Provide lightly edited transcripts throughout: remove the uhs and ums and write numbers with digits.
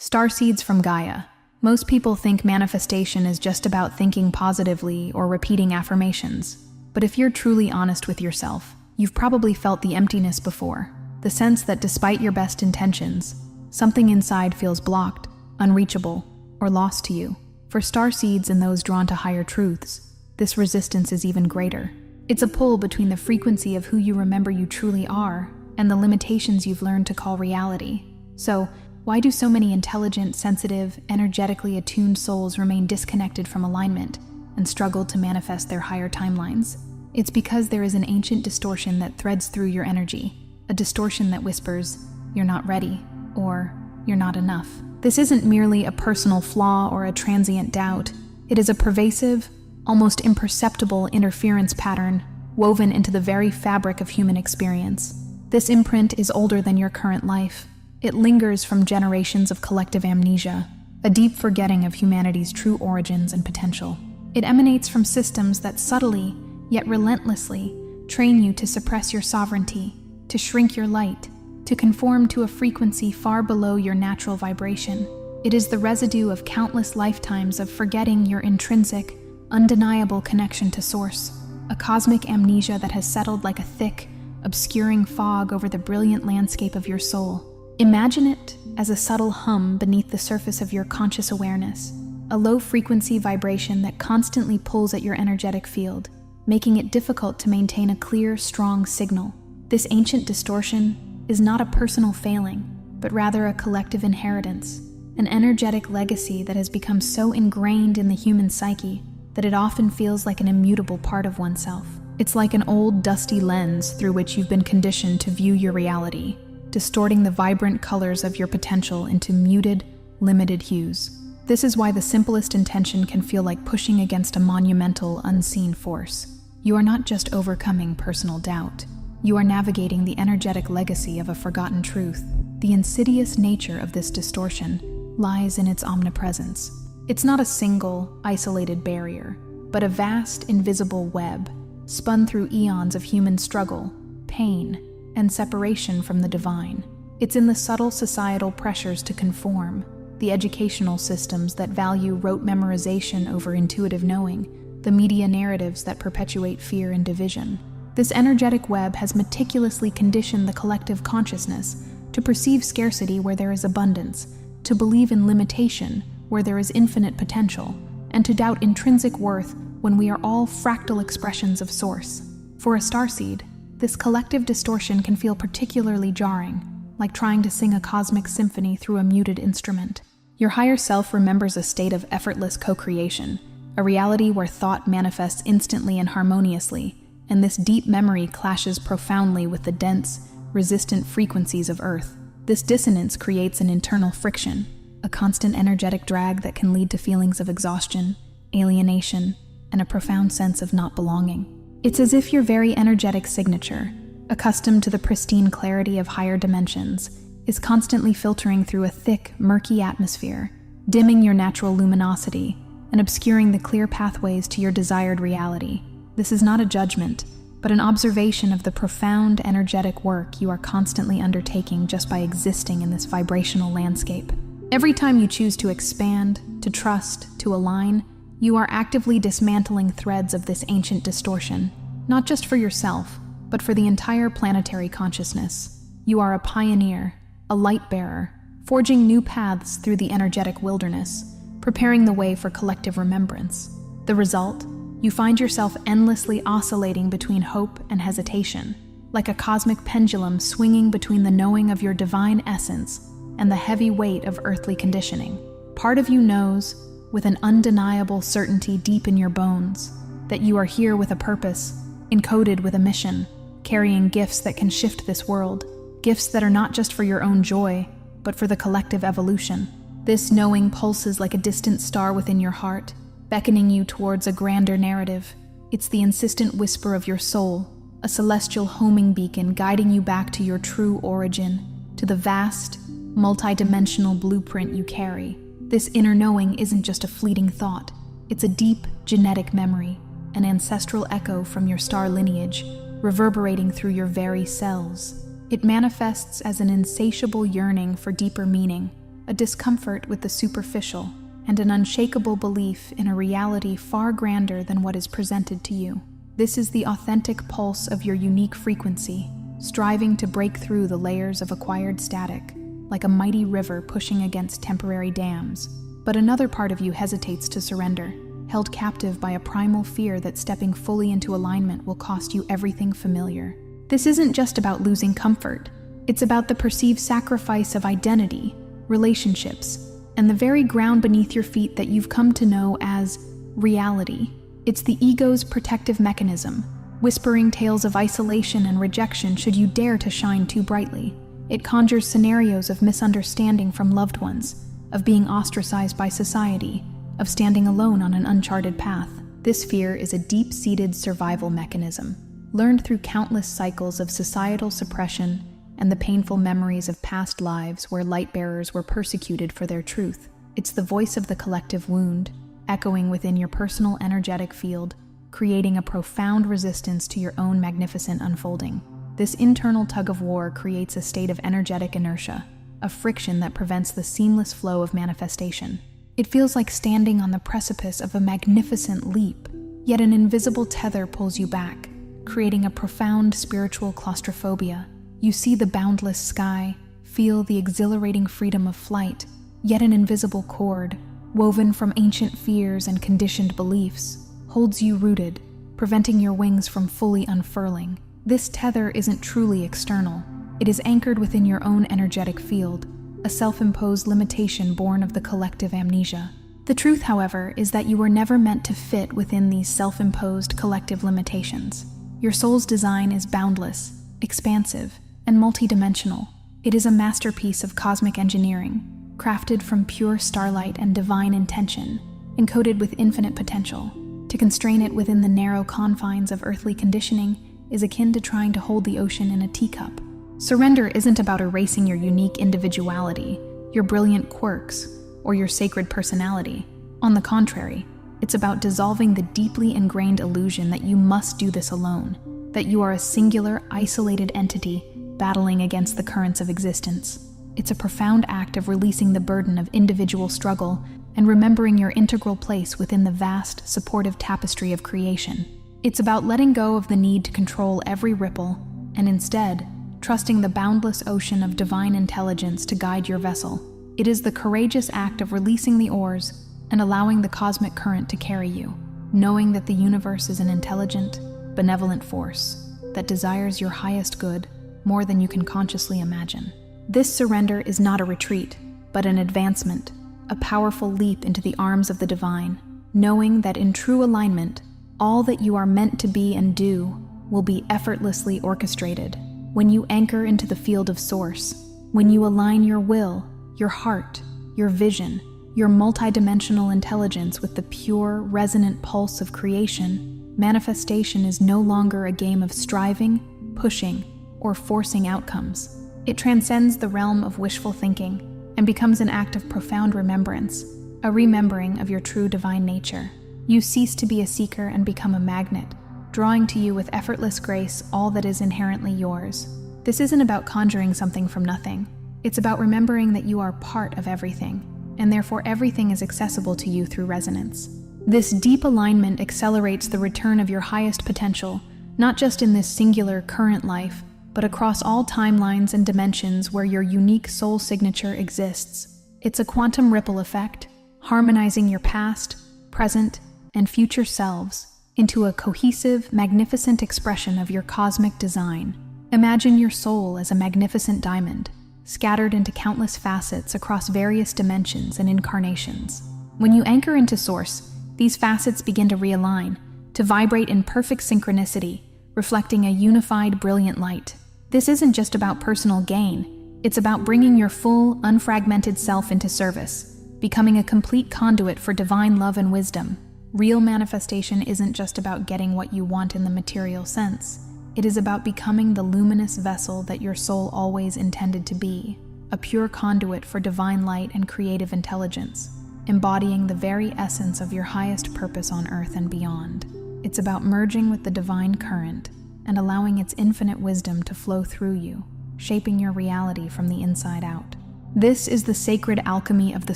Starseeds from Gaia. Most people think manifestation is just about thinking positively or repeating affirmations. But if you're truly honest with yourself, you've probably felt the emptiness before. The sense that despite your best intentions, something inside feels blocked, unreachable, or lost to you. For starseeds and those drawn to higher truths, this resistance is even greater. It's a pull between the frequency of who you remember you truly are and the limitations you've learned to call reality. So, why do so many intelligent, sensitive, energetically attuned souls remain disconnected from alignment and struggle to manifest their higher timelines? It's because there is an ancient distortion that threads through your energy, a distortion that whispers, "You're not ready," or "You're not enough." This isn't merely a personal flaw or a transient doubt. It is a pervasive, almost imperceptible interference pattern woven into the very fabric of human experience. This imprint is older than your current life. It lingers from generations of collective amnesia, a deep forgetting of humanity's true origins and potential. It emanates from systems that subtly, yet relentlessly, train you to suppress your sovereignty, to shrink your light, to conform to a frequency far below your natural vibration. It is the residue of countless lifetimes of forgetting your intrinsic, undeniable connection to Source, a cosmic amnesia that has settled like a thick, obscuring fog over the brilliant landscape of your soul. Imagine it as a subtle hum beneath the surface of your conscious awareness, a low-frequency vibration that constantly pulls at your energetic field, making it difficult to maintain a clear, strong signal. This ancient distortion is not a personal failing, but rather a collective inheritance, an energetic legacy that has become so ingrained in the human psyche that it often feels like an immutable part of oneself. It's like an old, dusty lens through which you've been conditioned to view your reality, distorting the vibrant colors of your potential into muted, limited hues. This is why the simplest intention can feel like pushing against a monumental, unseen force. You are not just overcoming personal doubt. You are navigating the energetic legacy of a forgotten truth. The insidious nature of this distortion lies in its omnipresence. It's not a single, isolated barrier, but a vast, invisible web, spun through eons of human struggle, pain, and separation from the divine. It's in the subtle societal pressures to conform, the educational systems that value rote memorization over intuitive knowing, the media narratives that perpetuate fear and division. This energetic web has meticulously conditioned the collective consciousness to perceive scarcity where there is abundance, to believe in limitation where there is infinite potential, and to doubt intrinsic worth when we are all fractal expressions of Source. For a starseed, this collective distortion can feel particularly jarring, like trying to sing a cosmic symphony through a muted instrument. Your higher self remembers a state of effortless co-creation, a reality where thought manifests instantly and harmoniously, and this deep memory clashes profoundly with the dense, resistant frequencies of Earth. This dissonance creates an internal friction, a constant energetic drag that can lead to feelings of exhaustion, alienation, and a profound sense of not belonging. It's as if your very energetic signature, accustomed to the pristine clarity of higher dimensions, is constantly filtering through a thick, murky atmosphere, dimming your natural luminosity and obscuring the clear pathways to your desired reality. This is not a judgment, but an observation of the profound, energetic work you are constantly undertaking just by existing in this vibrational landscape. Every time you choose to expand, to trust, to align, you are actively dismantling threads of this ancient distortion, not just for yourself, but for the entire planetary consciousness. You are a pioneer, a light bearer, forging new paths through the energetic wilderness, preparing the way for collective remembrance. The result? You find yourself endlessly oscillating between hope and hesitation, like a cosmic pendulum swinging between the knowing of your divine essence and the heavy weight of earthly conditioning. Part of you knows, with an undeniable certainty deep in your bones, that you are here with a purpose, encoded with a mission, carrying gifts that can shift this world, gifts that are not just for your own joy, but for the collective evolution. This knowing pulses like a distant star within your heart, beckoning you towards a grander narrative. It's the insistent whisper of your soul, a celestial homing beacon guiding you back to your true origin, to the vast, multidimensional blueprint you carry. This inner knowing isn't just a fleeting thought. It's a deep, genetic memory, an ancestral echo from your star lineage, reverberating through your very cells. It manifests as an insatiable yearning for deeper meaning, a discomfort with the superficial, and an unshakable belief in a reality far grander than what is presented to you. This is the authentic pulse of your unique frequency, striving to break through the layers of acquired static, like a mighty river pushing against temporary dams. But another part of you hesitates to surrender, held captive by a primal fear that stepping fully into alignment will cost you everything familiar. This isn't just about losing comfort. It's about the perceived sacrifice of identity, relationships, and the very ground beneath your feet that you've come to know as reality. It's the ego's protective mechanism, whispering tales of isolation and rejection should you dare to shine too brightly. It conjures scenarios of misunderstanding from loved ones, of being ostracized by society, of standing alone on an uncharted path. This fear is a deep-seated survival mechanism, learned through countless cycles of societal suppression and the painful memories of past lives where light-bearers were persecuted for their truth. It's the voice of the collective wound, echoing within your personal energetic field, creating a profound resistance to your own magnificent unfolding. This internal tug-of-war creates a state of energetic inertia, a friction that prevents the seamless flow of manifestation. It feels like standing on the precipice of a magnificent leap, yet an invisible tether pulls you back, creating a profound spiritual claustrophobia. You see the boundless sky, feel the exhilarating freedom of flight, yet an invisible cord, woven from ancient fears and conditioned beliefs, holds you rooted, preventing your wings from fully unfurling. This tether isn't truly external. It is anchored within your own energetic field, a self-imposed limitation born of the collective amnesia. The truth, however, is that you were never meant to fit within these self-imposed collective limitations. Your soul's design is boundless, expansive, and multidimensional. It is a masterpiece of cosmic engineering, crafted from pure starlight and divine intention, encoded with infinite potential. To constrain it within the narrow confines of earthly conditioning is akin to trying to hold the ocean in a teacup. Surrender isn't about erasing your unique individuality, your brilliant quirks, or your sacred personality. On the contrary, it's about dissolving the deeply ingrained illusion that you must do this alone, that you are a singular, isolated entity battling against the currents of existence. It's a profound act of releasing the burden of individual struggle and remembering your integral place within the vast, supportive tapestry of creation. It's about letting go of the need to control every ripple and instead trusting the boundless ocean of divine intelligence to guide your vessel. It is the courageous act of releasing the oars and allowing the cosmic current to carry you, knowing that the universe is an intelligent, benevolent force that desires your highest good more than you can consciously imagine. This surrender is not a retreat, but an advancement, a powerful leap into the arms of the divine, knowing that in true alignment, all that you are meant to be and do will be effortlessly orchestrated. When you anchor into the field of source, when you align your will, your heart, your vision, your multidimensional intelligence with the pure, resonant pulse of creation, manifestation is no longer a game of striving, pushing, or forcing outcomes. It transcends the realm of wishful thinking and becomes an act of profound remembrance, a remembering of your true divine nature. You cease to be a seeker and become a magnet, drawing to you with effortless grace all that is inherently yours. This isn't about conjuring something from nothing. It's about remembering that you are part of everything, and therefore everything is accessible to you through resonance. This deep alignment accelerates the return of your highest potential, not just in this singular current life, but across all timelines and dimensions where your unique soul signature exists. It's a quantum ripple effect, harmonizing your past, present, and future selves into a cohesive, magnificent expression of your cosmic design. Imagine your soul as a magnificent diamond, scattered into countless facets across various dimensions and incarnations. When you anchor into Source, these facets begin to realign, to vibrate in perfect synchronicity, reflecting a unified, brilliant light. This isn't just about personal gain. It's about bringing your full, unfragmented self into service, becoming a complete conduit for divine love and wisdom. Real manifestation isn't just about getting what you want in the material sense. It is about becoming the luminous vessel that your soul always intended to be, a pure conduit for divine light and creative intelligence, embodying the very essence of your highest purpose on earth and beyond. It's about merging with the divine current and allowing its infinite wisdom to flow through you, shaping your reality from the inside out. This is the sacred alchemy of the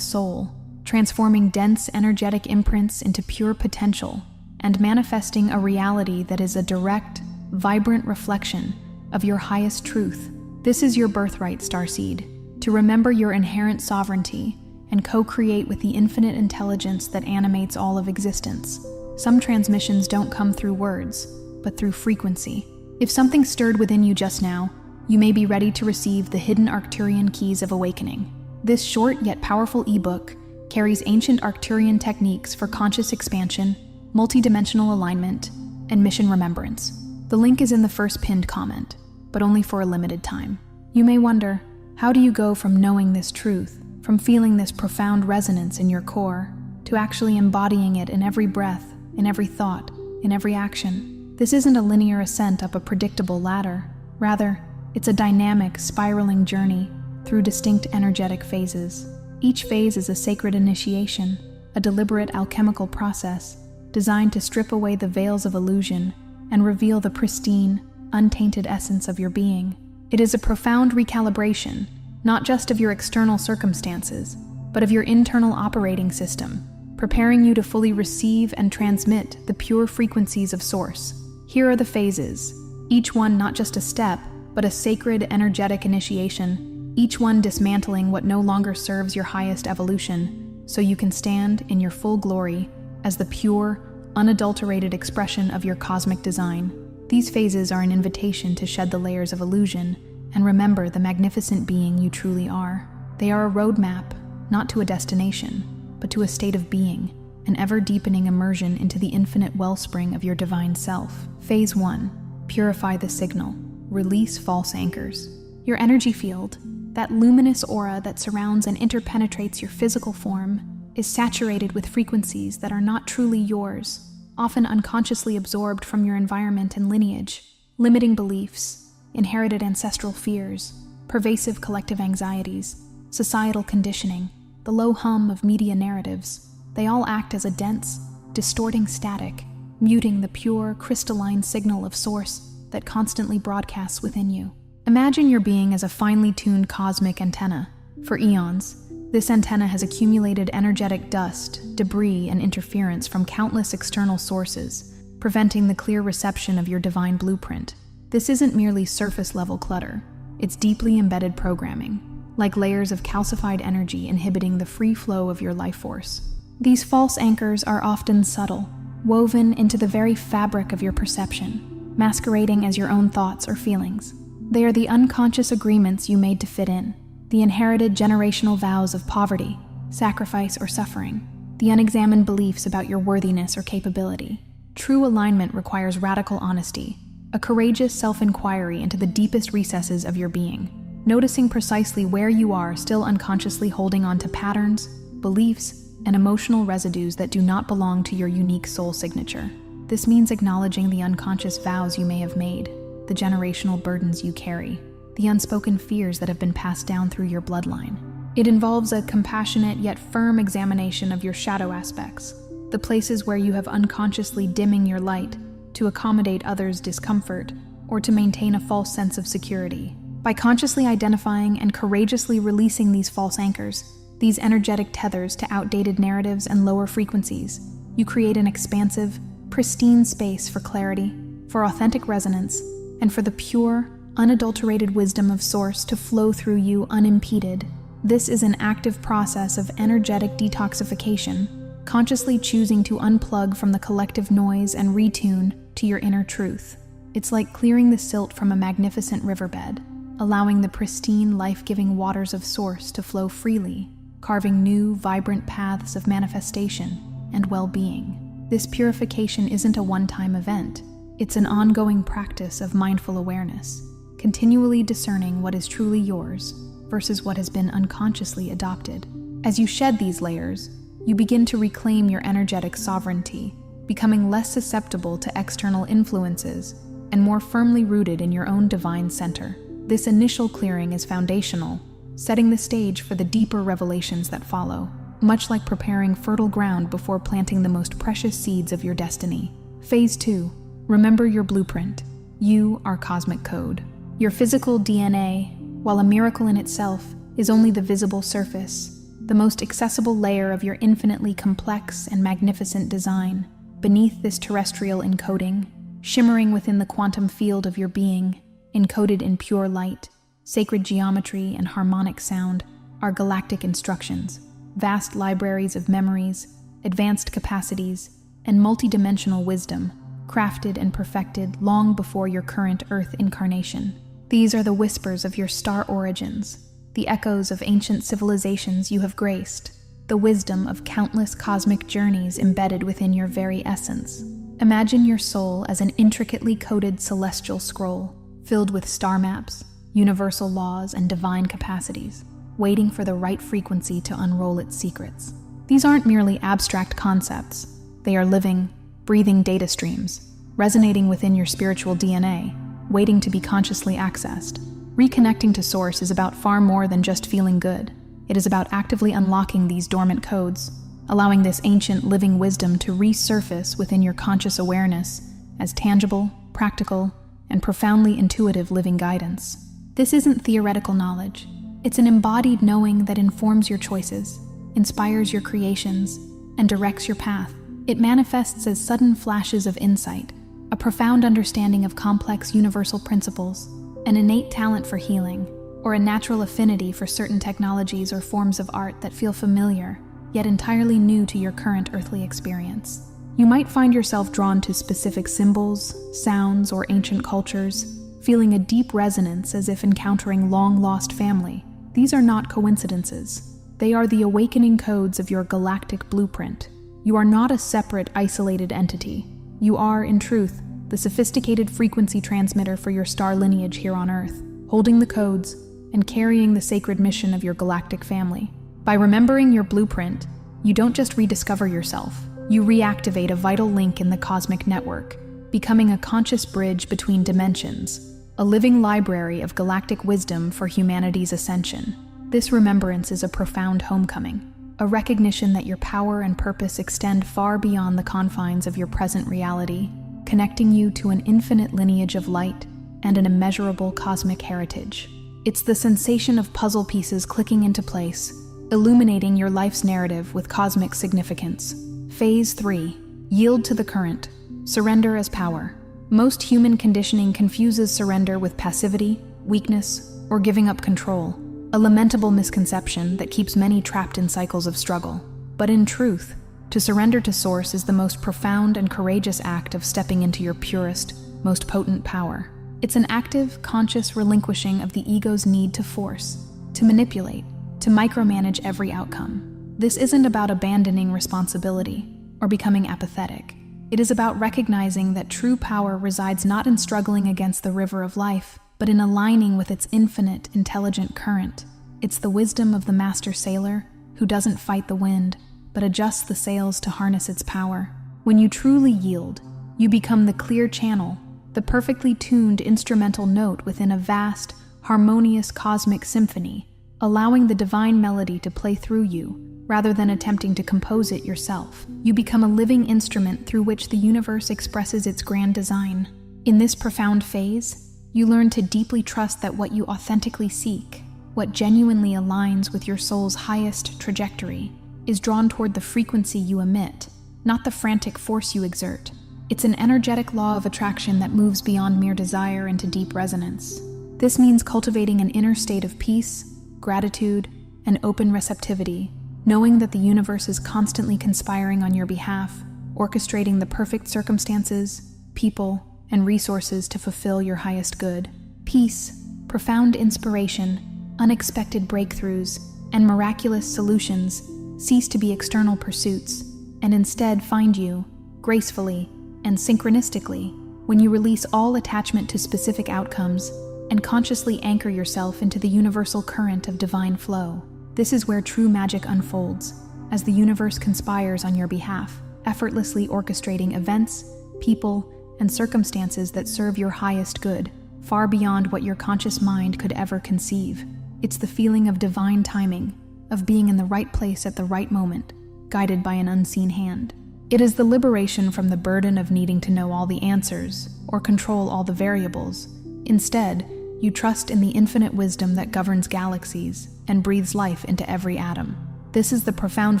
soul, transforming dense energetic imprints into pure potential and manifesting a reality that is a direct, vibrant reflection of your highest truth. This is your birthright, Starseed, to remember your inherent sovereignty and co-create with the infinite intelligence that animates all of existence. Some transmissions don't come through words, but through frequency. If something stirred within you just now, you may be ready to receive the hidden Arcturian keys of awakening. This short yet powerful ebook carries ancient Arcturian techniques for conscious expansion, multidimensional alignment, and mission remembrance. The link is in the first pinned comment, but only for a limited time. You may wonder, how do you go from knowing this truth, from feeling this profound resonance in your core, to actually embodying it in every breath, in every thought, in every action? This isn't a linear ascent up a predictable ladder. Rather, it's a dynamic, spiraling journey through distinct energetic phases. Each phase is a sacred initiation, a deliberate alchemical process designed to strip away the veils of illusion and reveal the pristine, untainted essence of your being. It is a profound recalibration, not just of your external circumstances, but of your internal operating system, preparing you to fully receive and transmit the pure frequencies of Source. Here are the phases, each one not just a step, but a sacred, energetic initiation, each one dismantling what no longer serves your highest evolution, so you can stand in your full glory as the pure, unadulterated expression of your cosmic design. These phases are an invitation to shed the layers of illusion and remember the magnificent being you truly are. They are a roadmap, not to a destination, but to a state of being, an ever-deepening immersion into the infinite wellspring of your divine self. Phase 1. Purify the signal. Release false anchors. Your energy field, that luminous aura that surrounds and interpenetrates your physical form, is saturated with frequencies that are not truly yours, often unconsciously absorbed from your environment and lineage. Limiting beliefs, inherited ancestral fears, pervasive collective anxieties, societal conditioning, the low hum of media narratives, they all act as a dense, distorting static, muting the pure, crystalline signal of Source that constantly broadcasts within you. Imagine your being as a finely tuned cosmic antenna. For eons, this antenna has accumulated energetic dust, debris, and interference from countless external sources, preventing the clear reception of your divine blueprint. This isn't merely surface-level clutter. It's deeply embedded programming, like layers of calcified energy inhibiting the free flow of your life force. These false anchors are often subtle, woven into the very fabric of your perception, masquerading as your own thoughts or feelings. They are the unconscious agreements you made to fit in, the inherited generational vows of poverty, sacrifice, or suffering, the unexamined beliefs about your worthiness or capability. True alignment requires radical honesty, a courageous self-inquiry into the deepest recesses of your being, noticing precisely where you are still unconsciously holding on to patterns, beliefs, and emotional residues that do not belong to your unique soul signature. This means acknowledging the unconscious vows you may have made, the generational burdens you carry, the unspoken fears that have been passed down through your bloodline. It involves a compassionate yet firm examination of your shadow aspects, the places where you have unconsciously dimming your light to accommodate others' discomfort or to maintain a false sense of security. By consciously identifying and courageously releasing these false anchors, these energetic tethers to outdated narratives and lower frequencies, you create an expansive, pristine space for clarity, for authentic resonance, and for the pure, unadulterated wisdom of Source to flow through you unimpeded. This is an active process of energetic detoxification, consciously choosing to unplug from the collective noise and retune to your inner truth. It's like clearing the silt from a magnificent riverbed, allowing the pristine, life-giving waters of Source to flow freely, carving new, vibrant paths of manifestation and well-being. This purification isn't a one-time event. It's an ongoing practice of mindful awareness, continually discerning what is truly yours versus what has been unconsciously adopted. As you shed these layers, you begin to reclaim your energetic sovereignty, becoming less susceptible to external influences and more firmly rooted in your own divine center. This initial clearing is foundational, setting the stage for the deeper revelations that follow, much like preparing fertile ground before planting the most precious seeds of your destiny. Phase 2. Remember your blueprint. You are cosmic code. Your physical DNA, while a miracle in itself, is only the visible surface, the most accessible layer of your infinitely complex and magnificent design. Beneath this terrestrial encoding, shimmering within the quantum field of your being, encoded in pure light, sacred geometry, and harmonic sound, are galactic instructions, vast libraries of memories, advanced capacities, and multidimensional wisdom, crafted and perfected long before your current Earth incarnation. These are the whispers of your star origins, the echoes of ancient civilizations you have graced, the wisdom of countless cosmic journeys embedded within your very essence. Imagine your soul as an intricately coded celestial scroll, filled with star maps, universal laws, and divine capacities, waiting for the right frequency to unroll its secrets. These aren't merely abstract concepts. They are living, breathing data streams, resonating within your spiritual DNA, waiting to be consciously accessed. Reconnecting to Source is about far more than just feeling good. It is about actively unlocking these dormant codes, allowing this ancient living wisdom to resurface within your conscious awareness as tangible, practical, and profoundly intuitive living guidance. This isn't theoretical knowledge. It's an embodied knowing that informs your choices, inspires your creations, and directs your path. It manifests as sudden flashes of insight, a profound understanding of complex universal principles, an innate talent for healing, or a natural affinity for certain technologies or forms of art that feel familiar, yet entirely new to your current earthly experience. You might find yourself drawn to specific symbols, sounds, or ancient cultures, feeling a deep resonance as if encountering long-lost family. These are not coincidences. They are the awakening codes of your galactic blueprint. You are not a separate, isolated entity. You are, in truth, the sophisticated frequency transmitter for your star lineage here on Earth, holding the codes and carrying the sacred mission of your galactic family. By remembering your blueprint, you don't just rediscover yourself, you reactivate a vital link in the cosmic network, becoming a conscious bridge between dimensions, a living library of galactic wisdom for humanity's ascension. This remembrance is a profound homecoming, a recognition that your power and purpose extend far beyond the confines of your present reality, connecting you to an infinite lineage of light and an immeasurable cosmic heritage. It's the sensation of puzzle pieces clicking into place, illuminating your life's narrative with cosmic significance. Phase 3. Yield to the current. Surrender as power. Most human conditioning confuses surrender with passivity, weakness, or giving up control, a lamentable misconception that keeps many trapped in cycles of struggle. But in truth, to surrender to Source is the most profound and courageous act of stepping into your purest, most potent power. It's an active, conscious relinquishing of the ego's need to force, to manipulate, to micromanage every outcome. This isn't about abandoning responsibility or becoming apathetic. It is about recognizing that true power resides not in struggling against the river of life, but in aligning with its infinite, intelligent current. It's the wisdom of the master sailor who doesn't fight the wind, but adjusts the sails to harness its power. When you truly yield, you become the clear channel, the perfectly tuned instrumental note within a vast, harmonious cosmic symphony, allowing the divine melody to play through you, rather than attempting to compose it yourself. You become a living instrument through which the universe expresses its grand design. In this profound phase, you learn to deeply trust that what you authentically seek, what genuinely aligns with your soul's highest trajectory, is drawn toward the frequency you emit, not the frantic force you exert. It's an energetic law of attraction that moves beyond mere desire into deep resonance. This means cultivating an inner state of peace, gratitude, and open receptivity, knowing that the universe is constantly conspiring on your behalf, orchestrating the perfect circumstances, people, and resources to fulfill your highest good. Peace, profound inspiration, unexpected breakthroughs, and miraculous solutions cease to be external pursuits and instead find you, gracefully and synchronistically, when you release all attachment to specific outcomes and consciously anchor yourself into the universal current of divine flow. This is where true magic unfolds, as the universe conspires on your behalf, effortlessly orchestrating events, people, and circumstances that serve your highest good, far beyond what your conscious mind could ever conceive. It's the feeling of divine timing, of being in the right place at the right moment, guided by an unseen hand. It is the liberation from the burden of needing to know all the answers or control all the variables. Instead, you trust in the infinite wisdom that governs galaxies and breathes life into every atom. This is the profound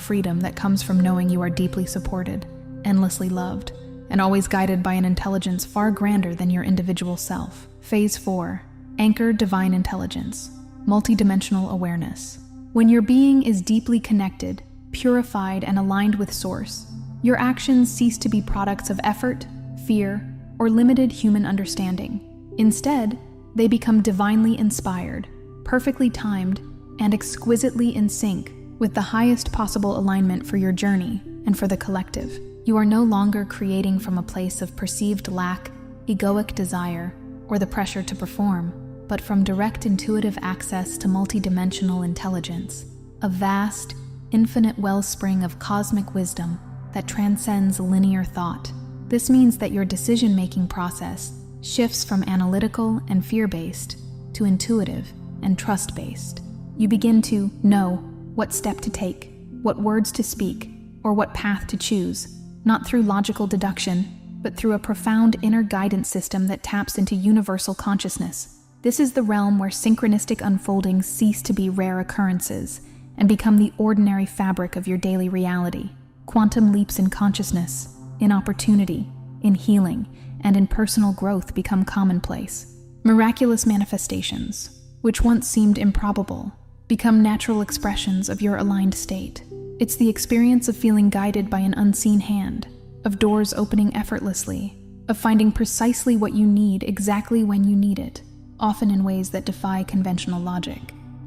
freedom that comes from knowing you are deeply supported, endlessly loved, and always guided by an intelligence far grander than your individual self. Phase 4. Anchor divine intelligence, multidimensional awareness. When your being is deeply connected, purified, and aligned with Source, your actions cease to be products of effort, fear, or limited human understanding. Instead, they become divinely inspired, perfectly timed, and exquisitely in sync with the highest possible alignment for your journey and for the collective. You are no longer creating from a place of perceived lack, egoic desire, or the pressure to perform, but from direct intuitive access to multidimensional intelligence, a vast, infinite wellspring of cosmic wisdom that transcends linear thought. This means that your decision-making process shifts from analytical and fear-based to intuitive and trust-based. You begin to know what step to take, what words to speak, or what path to choose, not through logical deduction, but through a profound inner guidance system that taps into universal consciousness. This is the realm where synchronistic unfoldings cease to be rare occurrences and become the ordinary fabric of your daily reality. Quantum leaps in consciousness, in opportunity, in healing, and in personal growth become commonplace. Miraculous manifestations, which once seemed improbable, become natural expressions of your aligned state. It's the experience of feeling guided by an unseen hand, of doors opening effortlessly, of finding precisely what you need exactly when you need it, often in ways that defy conventional logic.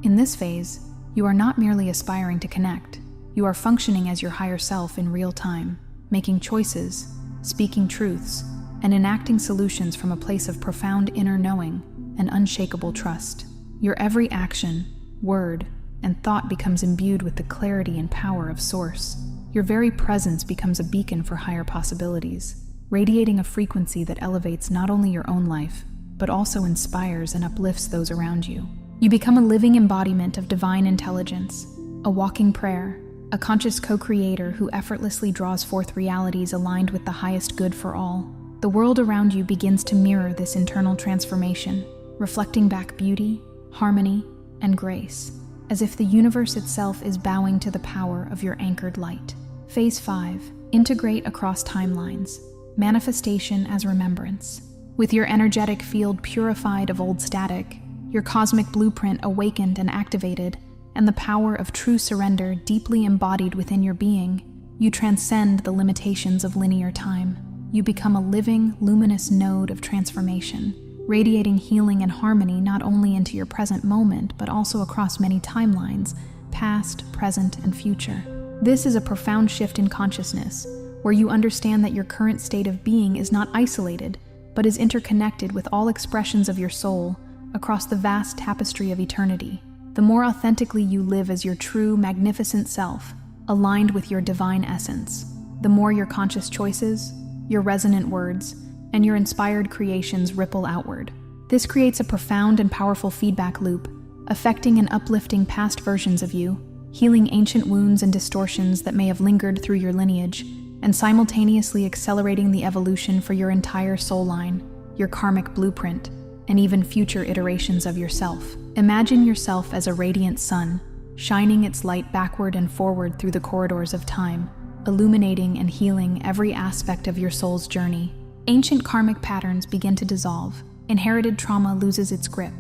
In this phase, you are not merely aspiring to connect. You are functioning as your higher self in real time, making choices, speaking truths, and enacting solutions from a place of profound inner knowing and unshakable trust. Your every action, word, and thought becomes imbued with the clarity and power of Source. Your very presence becomes a beacon for higher possibilities, radiating a frequency that elevates not only your own life, but also inspires and uplifts those around you. You become a living embodiment of divine intelligence, a walking prayer, a conscious co-creator who effortlessly draws forth realities aligned with the highest good for all. The world around you begins to mirror this internal transformation, reflecting back beauty, harmony, and grace, as if the universe itself is bowing to the power of your anchored light. Phase 5. Integrate across timelines. Manifestation as remembrance. With your energetic field purified of old static, your cosmic blueprint awakened and activated, and the power of true surrender deeply embodied within your being, you transcend the limitations of linear time. You become a living, luminous node of transformation, radiating healing and harmony not only into your present moment, but also across many timelines, past, present, and future. This is a profound shift in consciousness, where you understand that your current state of being is not isolated, but is interconnected with all expressions of your soul across the vast tapestry of eternity. The more authentically you live as your true, magnificent self, aligned with your divine essence, the more your conscious choices, your resonant words, and your inspired creations ripple outward. This creates a profound and powerful feedback loop, affecting and uplifting past versions of you, healing ancient wounds and distortions that may have lingered through your lineage, and simultaneously accelerating the evolution for your entire soul line, your karmic blueprint, and even future iterations of yourself. Imagine yourself as a radiant sun, shining its light backward and forward through the corridors of time, illuminating and healing every aspect of your soul's journey. Ancient karmic patterns begin to dissolve, inherited trauma loses its grip,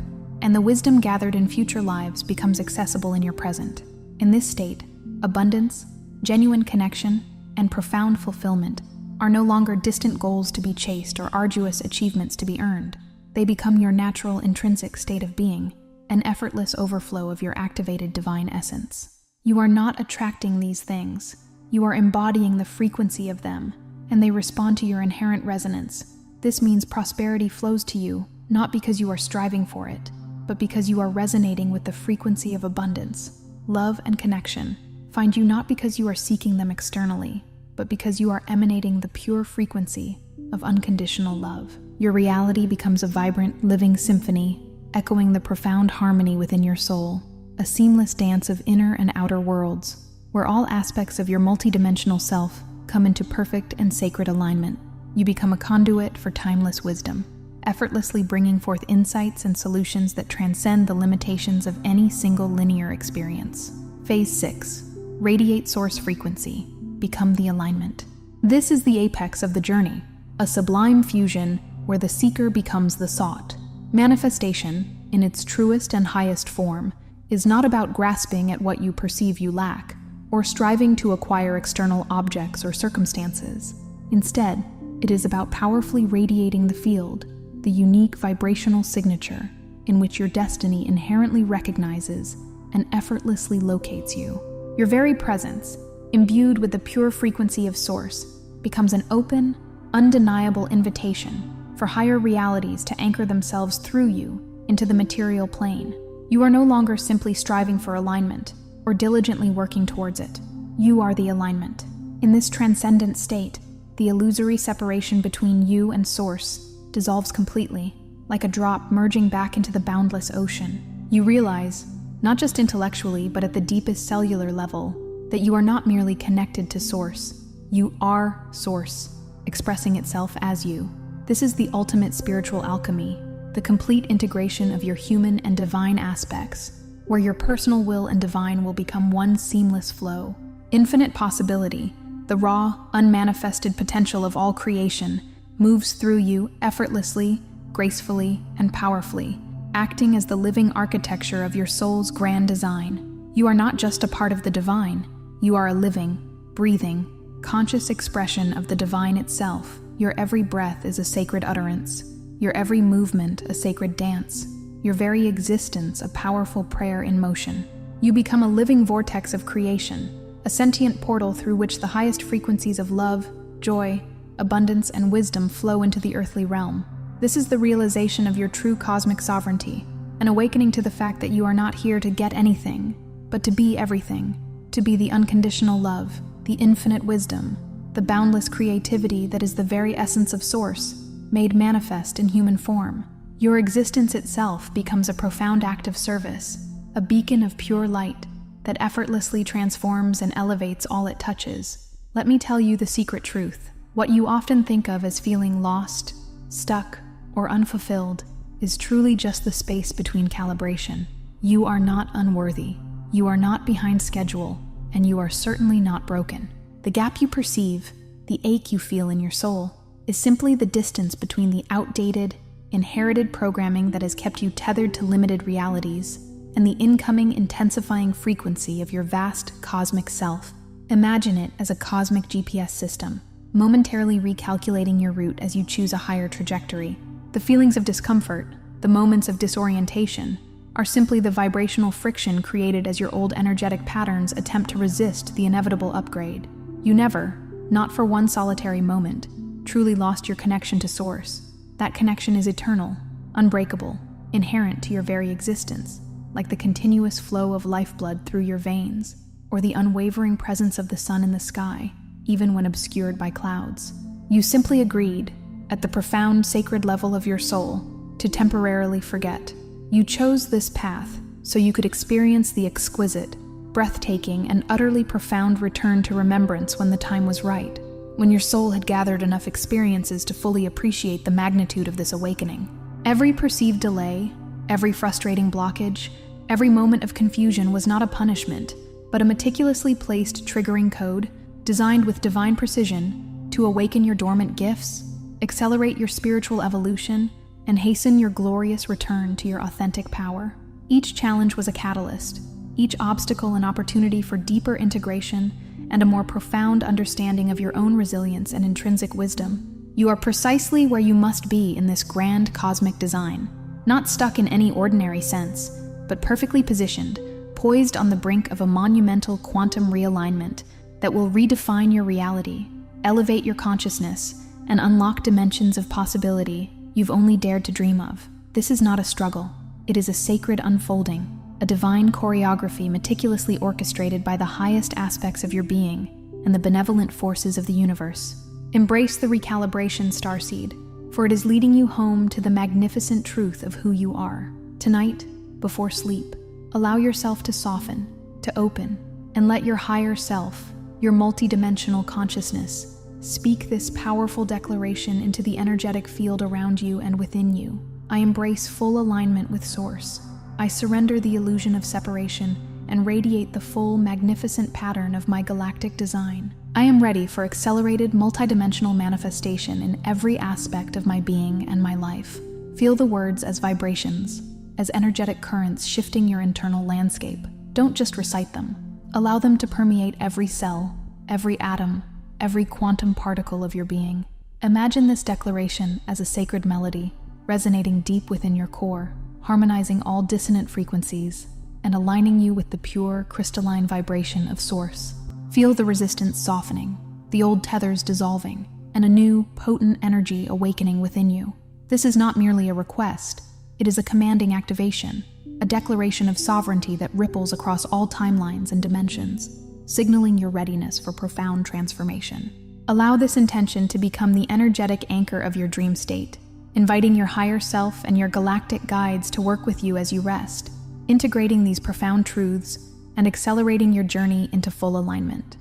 and the wisdom gathered in future lives becomes accessible in your present. In this state, abundance, genuine connection, and profound fulfillment are no longer distant goals to be chased or arduous achievements to be earned. They become your natural intrinsic state of being, an effortless overflow of your activated divine essence. You are not attracting these things. You are embodying the frequency of them, and they respond to your inherent resonance. This means prosperity flows to you, not because you are striving for it, but because you are resonating with the frequency of abundance. Love and connection find you not because you are seeking them externally, but because you are emanating the pure frequency of unconditional love. Your reality becomes a vibrant, living symphony, echoing the profound harmony within your soul, a seamless dance of inner and outer worlds, where all aspects of your multidimensional self come into perfect and sacred alignment. You become a conduit for timeless wisdom. effortlessly bringing forth insights and solutions that transcend the limitations of any single linear experience. Phase 6. Radiate source frequency. Become the alignment. This is the apex of the journey, a sublime fusion where the seeker becomes the sought. Manifestation, in its truest and highest form, is not about grasping at what you perceive you lack, or striving to acquire external objects or circumstances. Instead, it is about powerfully radiating the field, the unique vibrational signature in which your destiny inherently recognizes and effortlessly locates you. Your very presence, imbued with the pure frequency of Source, becomes an open, undeniable invitation for higher realities to anchor themselves through you into the material plane. You are no longer simply striving for alignment or diligently working towards it. You are the alignment. In this transcendent state, the illusory separation between you and Source dissolves completely, like a drop merging back into the boundless ocean. You realize, not just intellectually but at the deepest cellular level, that you are not merely connected to Source. You are Source, expressing itself as you. This is the ultimate spiritual alchemy, the complete integration of your human and divine aspects, where your personal will and divine will become one seamless flow. Infinite possibility, the raw, unmanifested potential of all creation, moves through you effortlessly, gracefully, and powerfully, acting as the living architecture of your soul's grand design. You are not just a part of the divine, you are a living, breathing, conscious expression of the divine itself. Your every breath is a sacred utterance, your every movement a sacred dance, your very existence a powerful prayer in motion. You become a living vortex of creation, a sentient portal through which the highest frequencies of love, joy, abundance, and wisdom flow into the earthly realm. This is the realization of your true cosmic sovereignty, an awakening to the fact that you are not here to get anything, but to be everything, to be the unconditional love, the infinite wisdom, the boundless creativity that is the very essence of Source, made manifest in human form. Your existence itself becomes a profound act of service, a beacon of pure light that effortlessly transforms and elevates all it touches. Let me tell you the secret truth. What you often think of as feeling lost, stuck, or unfulfilled is truly just the space between calibration. You are not unworthy, you are not behind schedule, and you are certainly not broken. The gap you perceive, the ache you feel in your soul, is simply the distance between the outdated, inherited programming that has kept you tethered to limited realities and the incoming, intensifying frequency of your vast cosmic self. Imagine it as a cosmic GPS system, momentarily recalculating your route as you choose a higher trajectory. The feelings of discomfort, the moments of disorientation, are simply the vibrational friction created as your old energetic patterns attempt to resist the inevitable upgrade. You never, not for one solitary moment, truly lost your connection to Source. That connection is eternal, unbreakable, inherent to your very existence, like the continuous flow of lifeblood through your veins, or the unwavering presence of the sun in the sky, even when obscured by clouds. You simply agreed, at the profound sacred level of your soul, to temporarily forget. You chose this path so you could experience the exquisite, breathtaking, and utterly profound return to remembrance when the time was right, when your soul had gathered enough experiences to fully appreciate the magnitude of this awakening. Every perceived delay, every frustrating blockage, every moment of confusion was not a punishment, but a meticulously placed triggering code designed with divine precision to awaken your dormant gifts, accelerate your spiritual evolution, and hasten your glorious return to your authentic power. Each challenge was a catalyst, each obstacle an opportunity for deeper integration and a more profound understanding of your own resilience and intrinsic wisdom. You are precisely where you must be in this grand cosmic design, not stuck in any ordinary sense, but perfectly positioned, poised on the brink of a monumental quantum realignment that will redefine your reality, elevate your consciousness, and unlock dimensions of possibility you've only dared to dream of. This is not a struggle. It is a sacred unfolding, a divine choreography meticulously orchestrated by the highest aspects of your being and the benevolent forces of the universe. Embrace the recalibration, Starseed, for it is leading you home to the magnificent truth of who you are. Tonight, before sleep, allow yourself to soften, to open, and let your higher self, your multidimensional consciousness, Speak this powerful declaration into the energetic field around you and within you. I embrace full alignment with Source. I surrender the illusion of separation and radiate the full, magnificent pattern of my galactic design. I am ready for accelerated, multidimensional manifestation in every aspect of my being and my life. Feel the words as vibrations, as energetic currents shifting your internal landscape. Don't just recite them. Allow them to permeate every cell, every atom, every quantum particle of your being. Imagine this declaration as a sacred melody, resonating deep within your core, harmonizing all dissonant frequencies, and aligning you with the pure, crystalline vibration of Source. Feel the resistance softening, the old tethers dissolving, and a new, potent energy awakening within you. This is not merely a request, it is a commanding activation, a declaration of sovereignty that ripples across all timelines and dimensions, signaling your readiness for profound transformation. Allow this intention to become the energetic anchor of your dream state, inviting your higher self and your galactic guides to work with you as you rest, integrating these profound truths and accelerating your journey into full alignment.